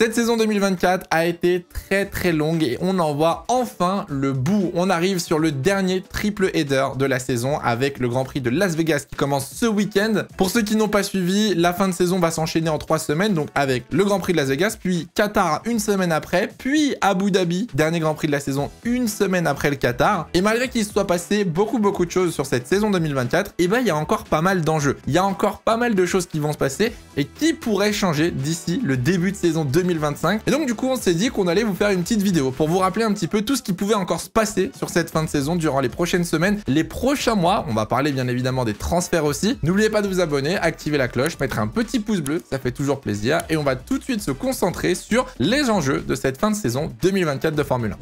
Cette saison 2024 a été très longue et on en voit enfin le bout. On arrive sur le dernier triple header de la saison avec le Grand Prix de Las Vegas qui commence ce week-end. Pour ceux qui n'ont pas suivi, la fin de saison va s'enchaîner en 3 semaines, donc avec le Grand Prix de Las Vegas, puis Qatar une semaine après, puis Abu Dhabi, dernier Grand Prix de la saison une semaine après le Qatar. Et malgré qu'il se soit passé beaucoup de choses sur cette saison 2024, et ben il y a encore pas mal d'enjeux. Il y a encore pas mal de choses qui vont se passer et qui pourraient changer d'ici le début de saison 2025. Et donc du coup on s'est dit qu'on allait vous faire une petite vidéo pour vous rappeler un petit peu tout ce qui pouvait encore se passer sur cette fin de saison durant les prochaines semaines, les prochains mois. On va parler bien évidemment des transferts aussi. N'oubliez pas de vous abonner, activer la cloche, mettre un petit pouce bleu, ça fait toujours plaisir. Et on va tout de suite se concentrer sur les enjeux de cette fin de saison 2024 de Formule 1.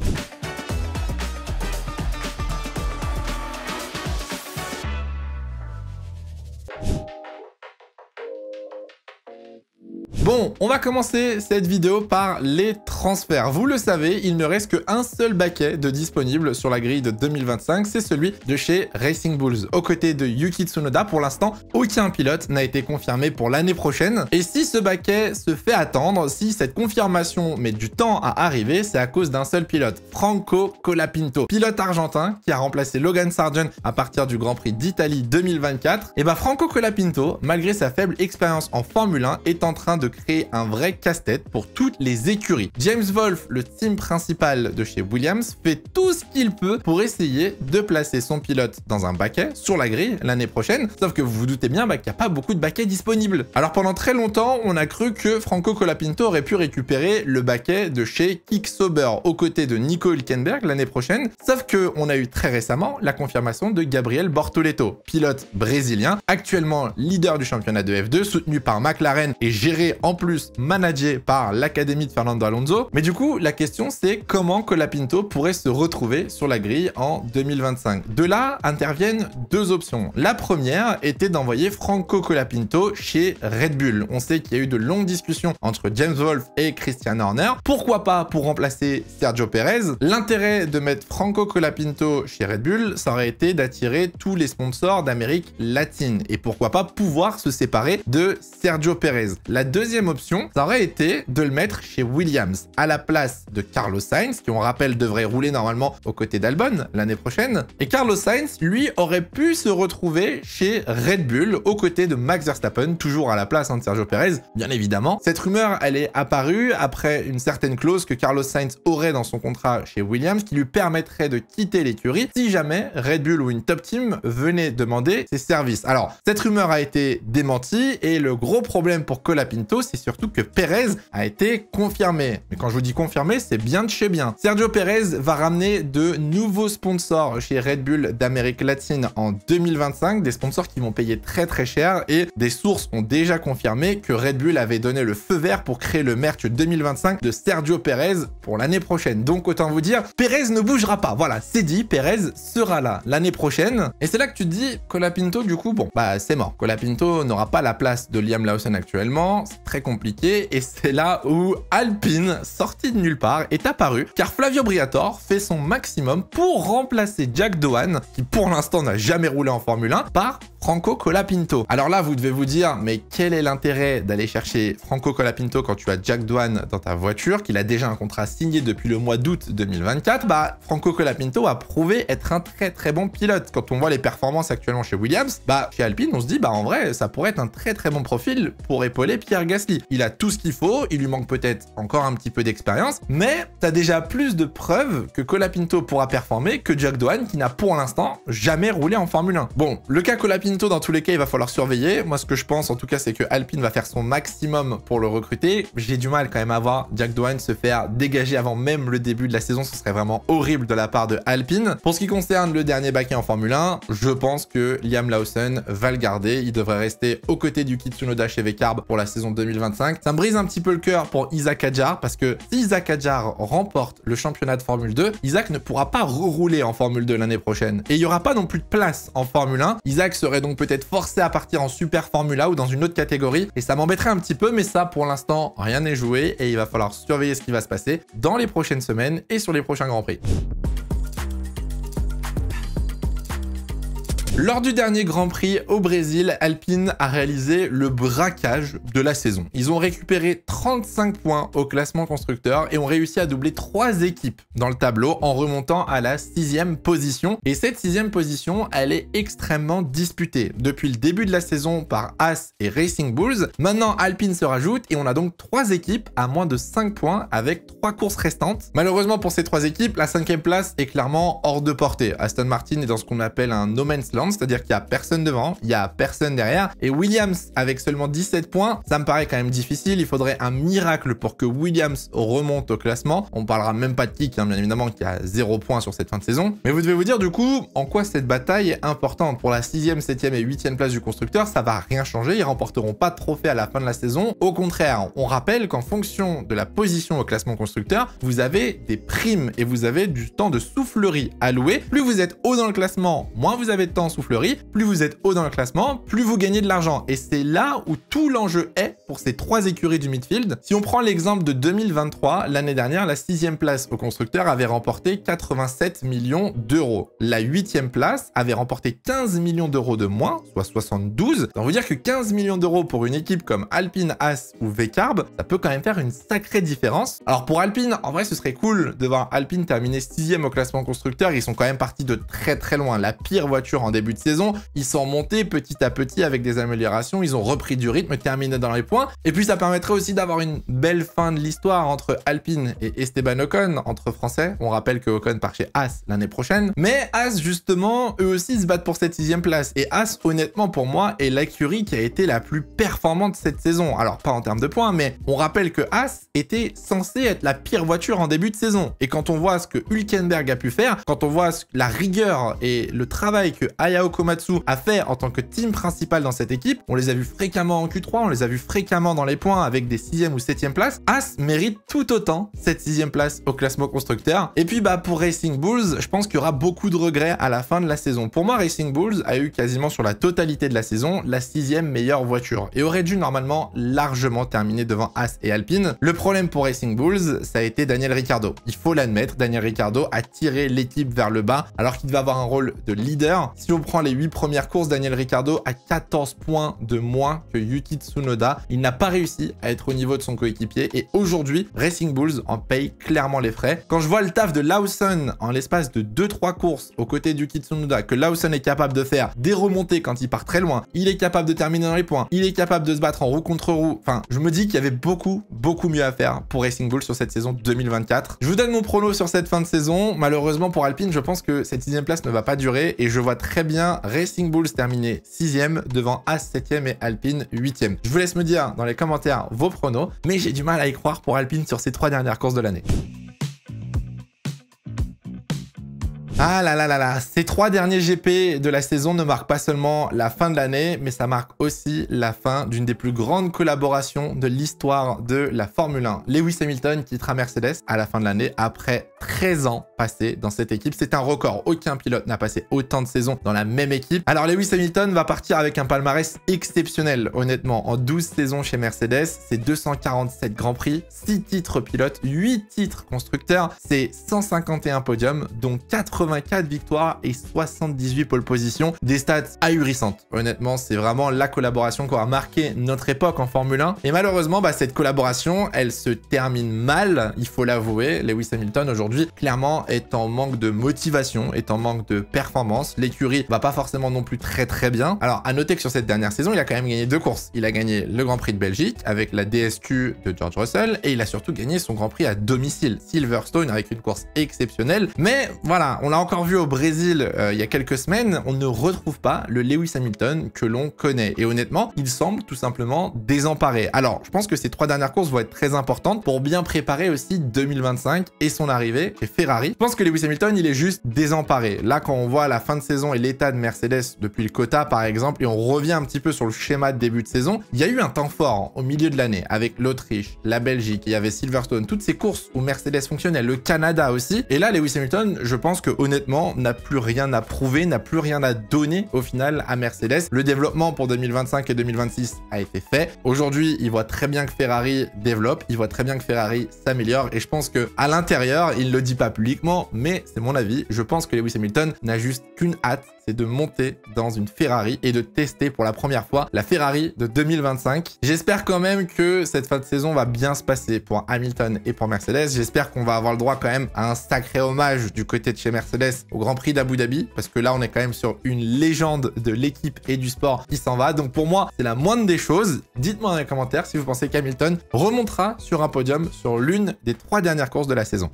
Bon, on va commencer cette vidéo par les transferts. Vous le savez, il ne reste qu'un seul baquet de disponible sur la grille de 2025, c'est celui de chez Racing Bulls. Aux côtés de Yuki Tsunoda, pour l'instant, aucun pilote n'a été confirmé pour l'année prochaine. Et si ce baquet se fait attendre, si cette confirmation met du temps à arriver, c'est à cause d'un seul pilote, Franco Colapinto, pilote argentin qui a remplacé Logan Sargent à partir du Grand Prix d'Italie 2024. Et bah Franco Colapinto, malgré sa faible expérience en Formule 1, est en train de créer un vrai casse-tête pour toutes les écuries. James Wolfe, le team principal de chez Williams, fait tout ce qu'il peut pour essayer de placer son pilote dans un baquet sur la grille l'année prochaine, sauf que vous vous doutez bien qu'il n'y a pas beaucoup de baquets disponibles. Alors pendant très longtemps, on a cru que Franco Colapinto aurait pu récupérer le baquet de chez Kick Sauber aux côtés de Nico Hülkenberg l'année prochaine, sauf que on a eu très récemment la confirmation de Gabriel Bortoleto, pilote brésilien, actuellement leader du championnat de F2, soutenu par McLaren et géré en plus managé par l'académie de Fernando Alonso. Mais du coup, la question c'est comment Colapinto pourrait se retrouver sur la grille en 2025. De là interviennent deux options. La première était d'envoyer Franco Colapinto chez Red Bull. On sait qu'il y a eu de longues discussions entre James Wolfe et Christian Horner. Pourquoi pas pour remplacer Sergio Perez? L'intérêt de mettre Franco Colapinto chez Red Bull, ça aurait été d'attirer tous les sponsors d'Amérique latine. Et pourquoi pas pouvoir se séparer de Sergio Perez. La deuxième option, ça aurait été de le mettre chez Williams, à la place de Carlos Sainz, qui on rappelle devrait rouler normalement aux côtés d'Albon l'année prochaine. Et Carlos Sainz, lui, aurait pu se retrouver chez Red Bull, aux côtés de Max Verstappen, toujours à la place de Sergio Perez, bien évidemment. Cette rumeur, elle est apparue après une certaine clause que Carlos Sainz aurait dans son contrat chez Williams, qui lui permettrait de quitter l'écurie si jamais Red Bull ou une top team venait demander ses services. Alors, cette rumeur a été démentie, et le gros problème pour Colapinto, c'est surtout que Perez a été confirmé. Mais quand je vous dis confirmé, c'est bien de chez bien. Sergio Perez va ramener de nouveaux sponsors chez Red Bull d'Amérique latine en 2025, des sponsors qui vont payer très cher, et des sources ont déjà confirmé que Red Bull avait donné le feu vert pour créer le merch 2025 de Sergio Perez pour l'année prochaine. Donc autant vous dire, Perez ne bougera pas. Voilà, c'est dit, Perez sera là l'année prochaine. Et c'est là que tu te dis, Colapinto, du coup, bon, bah c'est mort. Colapinto n'aura pas la place de Liam Lawson actuellement, c'est très compliqué, et c'est là où Alpine, sorti de nulle part, est apparu, car Flavio Briatore fait son maximum pour remplacer Jack Doohan, qui pour l'instant n'a jamais roulé en Formule 1, par Franco Colapinto. Alors là, vous devez vous dire, mais quel est l'intérêt d'aller chercher Franco Colapinto quand tu as Jack Doohan dans ta voiture, qu'il a déjà un contrat signé depuis le mois d'août 2024? Bah, Franco Colapinto a prouvé être un très bon pilote. Quand on voit les performances actuellement chez Williams, bah, chez Alpine, on se dit, bah, en vrai, ça pourrait être un très bon profil pour épauler Pierre Gasly. Il a tout ce qu'il faut, il lui manque peut-être encore un petit peu d'expérience, mais t'as déjà plus de preuves que Colapinto pourra performer que Jack Doohan, qui n'a pour l'instant jamais roulé en Formule 1. Bon, le cas Colapinto, dans tous les cas, il va falloir surveiller. Moi, ce que je pense, en tout cas, c'est que Alpine va faire son maximum pour le recruter. J'ai du mal quand même à voir Jack Doohan se faire dégager avant même le début de la saison. Ce serait vraiment horrible de la part de Alpine. Pour ce qui concerne le dernier baquet en Formule 1, je pense que Liam Lawson va le garder. Il devrait rester aux côtés du Tsunoda chez VCarb pour la saison 2025. Ça me brise un petit peu le cœur pour Isaac Hadjar, parce que si Isaac Hadjar remporte le championnat de Formule 2, Isaac ne pourra pas rerouler en Formule 2 l'année prochaine. Et il n'y aura pas non plus de place en Formule 1. Isaac serait donc peut-être forcé à partir en Super Formula ou dans une autre catégorie. Et ça m'embêterait un petit peu, mais ça, pour l'instant, rien n'est joué. Et il va falloir surveiller ce qui va se passer dans les prochaines semaines et sur les prochains Grands Prix. Lors du dernier Grand Prix au Brésil, Alpine a réalisé le braquage de la saison. Ils ont récupéré 35 points au classement constructeur et ont réussi à doubler 3 équipes dans le tableau en remontant à la 6e position. Et cette 6e position, elle est extrêmement disputée depuis le début de la saison par Haas et Racing Bulls. Maintenant, Alpine se rajoute et on a donc 3 équipes à moins de 5 points avec 3 courses restantes. Malheureusement pour ces 3 équipes, la 5e place est clairement hors de portée. Aston Martin est dans ce qu'on appelle un no man's land, c'est-à-dire qu'il n'y a personne devant, il n'y a personne derrière. Et Williams, avec seulement 17 points, ça me paraît quand même difficile. Il faudrait un miracle pour que Williams remonte au classement. On parlera même pas de Kick, hein, bien évidemment, qui a 0 points sur cette fin de saison. Mais vous devez vous dire du coup, en quoi cette bataille est importante. Pour la 6e, 7e et 8e place du constructeur, ça va rien changer. Ils remporteront pas de trophée à la fin de la saison. Au contraire, on rappelle qu'en fonction de la position au classement constructeur, vous avez des primes et vous avez du temps de soufflerie alloué. Plus vous êtes haut dans le classement, moins vous avez de temps en soufflerie. Plus vous êtes haut dans le classement, plus vous gagnez de l'argent. Et c'est là où tout l'enjeu est pour ces 3 écuries du midfield. Si on prend l'exemple de 2023, l'année dernière, la 6e place au constructeur avait remporté 87 millions d'euros. La 8e place avait remporté 15 millions d'euros de moins, soit 72. Ça veut dire que 15 millions d'euros pour une équipe comme Alpine, Haas ou V-Carb, ça peut quand même faire une sacrée différence. Alors pour Alpine, en vrai, ce serait cool de voir Alpine terminer 6e au classement constructeur. Ils sont quand même partis de très loin. La pire voiture en début de saison. Ils sont montés petit à petit avec des améliorations. Ils ont repris du rythme, terminé dans les points. Et puis ça permettrait aussi d'avoir une belle fin de l'histoire entre Alpine et Esteban Ocon, entre Français. On rappelle que Ocon part chez Haas l'année prochaine. Mais Haas, justement, eux aussi se battent pour cette 6e place. Et Haas, honnêtement, pour moi, est l'écurie qui a été la plus performante cette saison. Alors, pas en termes de points, mais on rappelle que Haas était censé être la pire voiture en début de saison. Et quand on voit ce que Hülkenberg a pu faire, quand on voit la rigueur et le travail que Hayao Komatsu a fait en tant que team principal dans cette équipe, on les a vus fréquemment en Q3, on les a vus fréquemment dans les points avec des 6e ou 7e places. Haas mérite tout autant cette 6e place au classement constructeur. Et puis bah pour Racing Bulls, je pense qu'il y aura beaucoup de regrets à la fin de la saison. Pour moi, Racing Bulls a eu quasiment sur la totalité de la saison la 6e meilleure voiture et aurait dû normalement largement terminer devant Haas et Alpine. Le problème pour Racing Bulls, ça a été Daniel Ricciardo. Il faut l'admettre, Daniel Ricciardo a tiré l'équipe vers le bas alors qu'il devait avoir un rôle de leader. Si on prend les 8 premières courses, Daniel Ricciardo a 14 points de moins que Yuki Tsunoda. Il n'a pas réussi à être au niveau de son coéquipier et aujourd'hui, Racing Bulls en paye clairement les frais. Quand je vois le taf de Lawson en l'espace de 2-3 courses aux côtés de Yuki Tsunoda, que Lawson est capable de faire des remontées quand il part très loin, il est capable de terminer dans les points, il est capable de se battre en roue contre roue. Enfin, je me dis qu'il y avait beaucoup mieux à faire pour Racing Bulls sur cette saison 2024. Je vous donne mon prono sur cette fin de saison. Malheureusement pour Alpine, je pense que cette 6e place ne va pas durer et je vois très bien Racing Bulls terminer 6e devant Haas 7e et Alpine 8e. Je vous laisse me dire dans les commentaires vos pronos, mais j'ai du mal à y croire pour Alpine sur ces 3 dernières courses de l'année. Ah là là là là, ces 3 derniers GP de la saison ne marquent pas seulement la fin de l'année, mais ça marque aussi la fin d'une des plus grandes collaborations de l'histoire de la Formule 1. Lewis Hamilton quittera Mercedes à la fin de l'année après 13 ans passés dans cette équipe. C'est un record, aucun pilote n'a passé autant de saisons dans la même équipe. Alors Lewis Hamilton va partir avec un palmarès exceptionnel, honnêtement. En 12 saisons chez Mercedes, c'est 247 Grands Prix, 6 titres pilotes, 8 titres constructeurs, c'est 151 podiums, dont 84 victoires et 78 pole positions, des stats ahurissantes. Honnêtement, c'est vraiment la collaboration qui aura marqué notre époque en Formule 1. Et malheureusement, cette collaboration, elle se termine mal, il faut l'avouer. Lewis Hamilton, aujourd'hui, clairement, est en manque de motivation, est en manque de performance. L'écurie va pas forcément non plus très bien. Alors, à noter que sur cette dernière saison, il a quand même gagné 2 courses. Il a gagné le Grand Prix de Belgique avec la DSQ de George Russell et il a surtout gagné son Grand Prix à domicile, Silverstone, avec une course exceptionnelle. Mais voilà, on l'a encore vu au Brésil il y a quelques semaines, on ne retrouve pas le Lewis Hamilton que l'on connaît. Et honnêtement, il semble tout simplement désemparé. Alors, je pense que ces 3 dernières courses vont être très importantes pour bien préparer aussi 2025 et son arrivée chez Ferrari. Je pense que Lewis Hamilton, il est juste désemparé. Là, quand on voit la fin de saison et l'état de Mercedes depuis le quota, par exemple, et on revient un petit peu sur le schéma de début de saison, il y a eu un temps fort au milieu de l'année avec l'Autriche, la Belgique, il y avait Silverstone, toutes ces courses où Mercedes fonctionnait, le Canada aussi. Et là, Lewis Hamilton, je pense que honnêtement, n'a plus rien à prouver, n'a plus rien à donner au final à Mercedes. Le développement pour 2025 et 2026 a été fait. Aujourd'hui, il voit très bien que Ferrari développe, il voit très bien que Ferrari s'améliore et je pense que à l'intérieur, il ne le dit pas publiquement, mais c'est mon avis. Je pense que Lewis Hamilton n'a juste qu'une hâte, c'est de monter dans une Ferrari et de tester pour la première fois la Ferrari de 2025. J'espère quand même que cette fin de saison va bien se passer pour Hamilton et pour Mercedes. J'espère qu'on va avoir le droit quand même à un sacré hommage du côté de chez Mercedes au Grand Prix d'Abu Dhabi, parce que là on est quand même sur une légende de l'équipe et du sport qui s'en va. Donc pour moi, c'est la moindre des choses. Dites-moi dans les commentaires si vous pensez qu'Hamilton remontera sur un podium sur l'une des 3 dernières courses de la saison.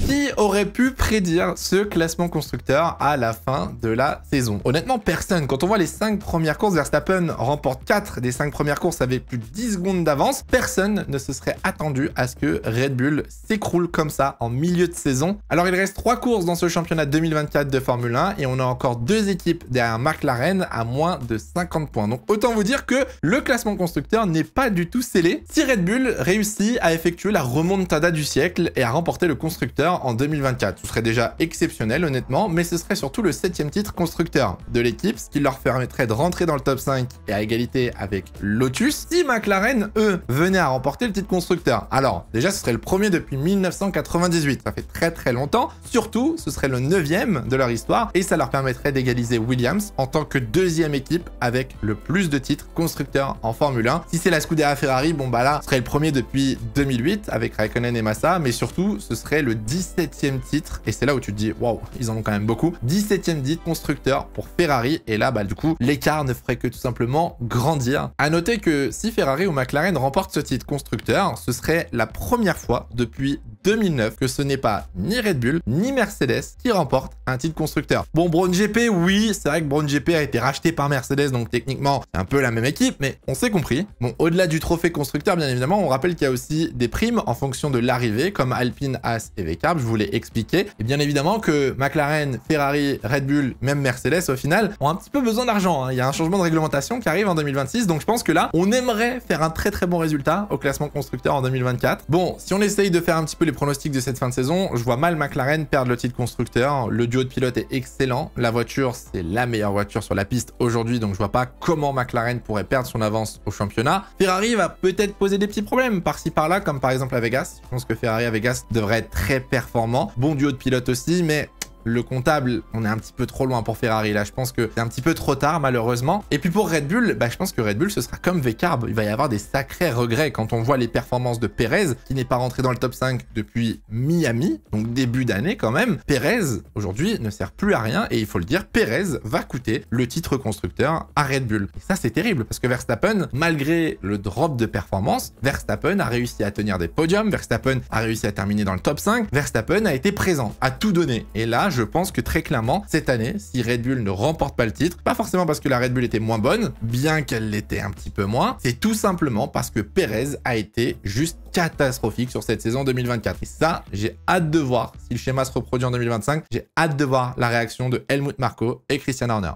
Qui aurait pu prédire ce classement constructeur à la fin de la saison? Honnêtement, personne. Quand on voit les 5 premières courses, Verstappen remporte 4 des 5 premières courses avec plus de 10 secondes d'avance. Personne ne se serait attendu à ce que Red Bull s'écroule comme ça en milieu de saison. Alors, il reste 3 courses dans ce championnat 2024 de Formule 1 et on a encore 2 équipes derrière McLaren à moins de 50 points. Donc, autant vous dire que le classement constructeur n'est pas du tout scellé. Si Red Bull réussit à effectuer la remontada du siècle et à remporter le constructeur en 2024. Ce serait déjà exceptionnel honnêtement, mais ce serait surtout le 7e titre constructeur de l'équipe, ce qui leur permettrait de rentrer dans le top 5 et à égalité avec Lotus. Si McLaren, eux, venaient à remporter le titre constructeur, alors déjà ce serait le premier depuis 1998, ça fait très longtemps, surtout ce serait le 9e de leur histoire et ça leur permettrait d'égaliser Williams en tant que 2e équipe avec le plus de titres constructeurs en Formule 1. Si c'est la Scuderia Ferrari, bon bah là, ce serait le premier depuis 2008 avec Raikkonen et Massa, mais surtout ce serait le 17e titre, et c'est là où tu te dis, waouh, ils en ont quand même beaucoup. 17e titre constructeur pour Ferrari, et là, bah, du coup, l'écart ne ferait que tout simplement grandir. À noter que si Ferrari ou McLaren remportent ce titre constructeur, ce serait la première fois depuis 2009 que ce n'est pas ni Red Bull ni Mercedes qui remportent un titre constructeur. Bon, Brown GP, oui, c'est vrai que Brown GP a été racheté par Mercedes, donc techniquement, c'est un peu la même équipe, mais on s'est compris. Bon, au-delà du trophée constructeur, bien évidemment, on rappelle qu'il y a aussi des primes en fonction de l'arrivée, comme Alpine, Haas et VCARB, je vous l'ai expliqué. Et bien évidemment que McLaren, Ferrari, Red Bull, même Mercedes, au final, ont un petit peu besoin d'argent, hein. Il y a un changement de réglementation qui arrive en 2026, donc je pense que là, on aimerait faire un très bon résultat au classement constructeur en 2024. Bon, si on essaye de faire un petit peu les pronostics de cette fin de saison, je vois mal McLaren perdre le titre constructeur. Le duo de pilotes est excellent. La voiture, c'est la meilleure voiture sur la piste aujourd'hui, donc je vois pas comment McLaren pourrait perdre son avance au championnat. Ferrari va peut-être poser des petits problèmes par-ci par-là, comme par exemple à Vegas. Je pense que Ferrari à Vegas devrait être très performant. Bon duo de pilotes aussi, mais le comptable, on est un petit peu trop loin pour Ferrari là, je pense que c'est un petit peu trop tard malheureusement. Et puis pour Red Bull, bah, je pense que Red Bull ce sera comme VCARB, il va y avoir des sacrés regrets quand on voit les performances de Perez qui n'est pas rentré dans le top 5 depuis Miami, donc début d'année quand même. Perez aujourd'hui ne sert plus à rien et il faut le dire, Perez va coûter le titre constructeur à Red Bull. Et ça c'est terrible parce que Verstappen, malgré le drop de performance, Verstappen a réussi à tenir des podiums, Verstappen a réussi à terminer dans le top 5, Verstappen a été présent, a tout donné. Et là, je pense que très clairement, cette année, si Red Bull ne remporte pas le titre, pas forcément parce que la Red Bull était moins bonne, bien qu'elle l'était un petit peu moins, c'est tout simplement parce que Perez a été juste catastrophique sur cette saison 2024. Et ça, j'ai hâte de voir si le schéma se reproduit en 2025. J'ai hâte de voir la réaction de Helmut Marko et Christian Horner.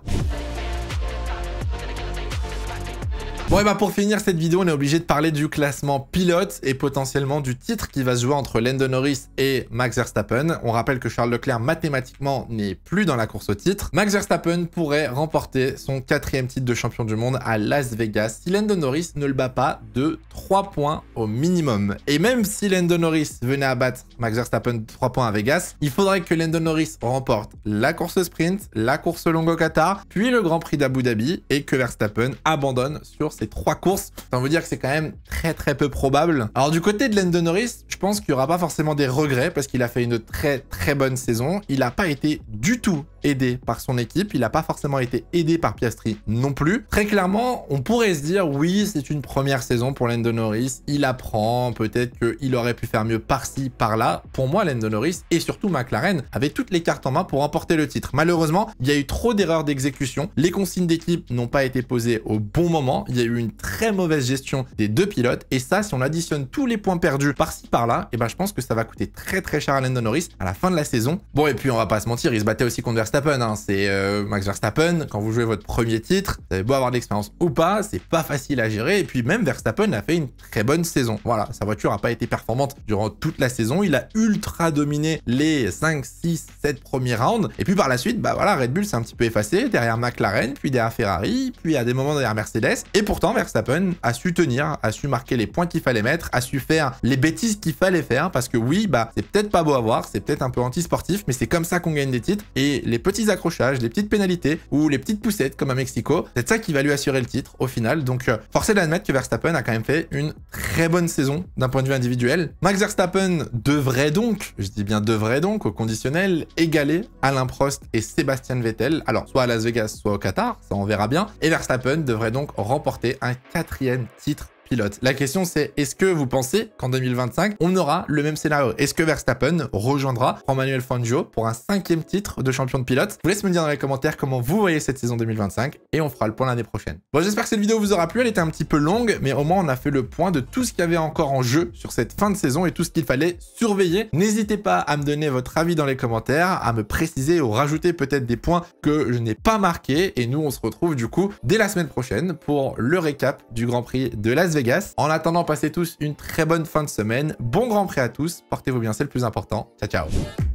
Bon et bah pour finir cette vidéo, on est obligé de parler du classement pilote et potentiellement du titre qui va se jouer entre Lando Norris et Max Verstappen. On rappelle que Charles Leclerc mathématiquement n'est plus dans la course au titre. Max Verstappen pourrait remporter son 4e titre de champion du monde à Las Vegas si Lando Norris ne le bat pas de 3 points au minimum. Et même si Lando Norris venait à battre Max Verstappen de 3 points à Vegas, il faudrait que Lando Norris remporte la course sprint, la course longue au Qatar, puis le Grand Prix d'Abu Dhabi et que Verstappen abandonne sur ces 3 courses. Autant vous dire que c'est quand même très peu probable. Alors du côté de Lando Norris, je pense qu'il n'y aura pas forcément des regrets parce qu'il a fait une très bonne saison. Il n'a pas été du tout aidé par son équipe. Il n'a pas forcément été aidé par Piastri non plus. Très clairement, on pourrait se dire oui, c'est une première saison pour Lando Norris. Il apprend, peut-être qu'il aurait pu faire mieux par-ci, par-là. Pour moi, Lando Norris et surtout McLaren avaient toutes les cartes en main pour remporter le titre. Malheureusement, il y a eu trop d'erreurs d'exécution. Les consignes d'équipe n'ont pas été posées au bon moment. Il y a eu une très mauvaise gestion des 2 pilotes. Et ça, si on additionne tous les points perdus par-ci, par-là, et ben je pense que ça va coûter très cher à Lando Norris à la fin de la saison. Bon, et puis on va pas se mentir, il se battait aussi contre Verstappen, hein. C'est Max Verstappen, quand vous jouez votre premier titre, vous avez beau avoir de l'expérience ou pas, c'est pas facile à gérer. Et puis même Verstappen a fait une très bonne saison. Voilà, sa voiture n'a pas été performante durant toute la saison. Il a ultra dominé les 5, 6, 7 premiers rounds. Et puis par la suite, bah voilà, Red Bull s'est un petit peu effacé derrière McLaren, puis derrière Ferrari, puis à des moments derrière Mercedes. Et pourtant, pourtant, Verstappen a su tenir, a su marquer les points qu'il fallait mettre, a su faire les bêtises qu'il fallait faire, parce que oui, bah, c'est peut-être pas beau à voir, c'est peut-être un peu anti-sportif, mais c'est comme ça qu'on gagne des titres, et les petits accrochages, les petites pénalités, ou les petites poussettes, comme à Mexico, c'est ça qui va lui assurer le titre, au final. Donc, force est d'admettre que Verstappen a quand même fait une très bonne saison, d'un point de vue individuel. Max Verstappen devrait donc, je dis bien devrait donc, au conditionnel, égaler Alain Prost et Sébastien Vettel, alors soit à Las Vegas, soit au Qatar, ça on verra bien, et Verstappen devrait donc remporter un 4e titre pilote. La question c'est, est-ce que vous pensez qu'en 2025, on aura le même scénario? Est-ce que Verstappen rejoindra Juan-Manuel Fangio pour un 5e titre de champion de pilote? Je vous laisse me dire dans les commentaires comment vous voyez cette saison 2025 et on fera le point l'année prochaine. Bon, j'espère que cette vidéo vous aura plu, elle était un petit peu longue, mais au moins on a fait le point de tout ce qu'il y avait encore en jeu sur cette fin de saison et tout ce qu'il fallait surveiller. N'hésitez pas à me donner votre avis dans les commentaires, à me préciser ou rajouter peut-être des points que je n'ai pas marqués, et nous on se retrouve du coup dès la semaine prochaine pour le récap du Grand Prix de Las Vegas. En attendant, passez tous une très bonne fin de semaine. Bon Grand Prix à tous. Portez-vous bien, c'est le plus important. Ciao, ciao.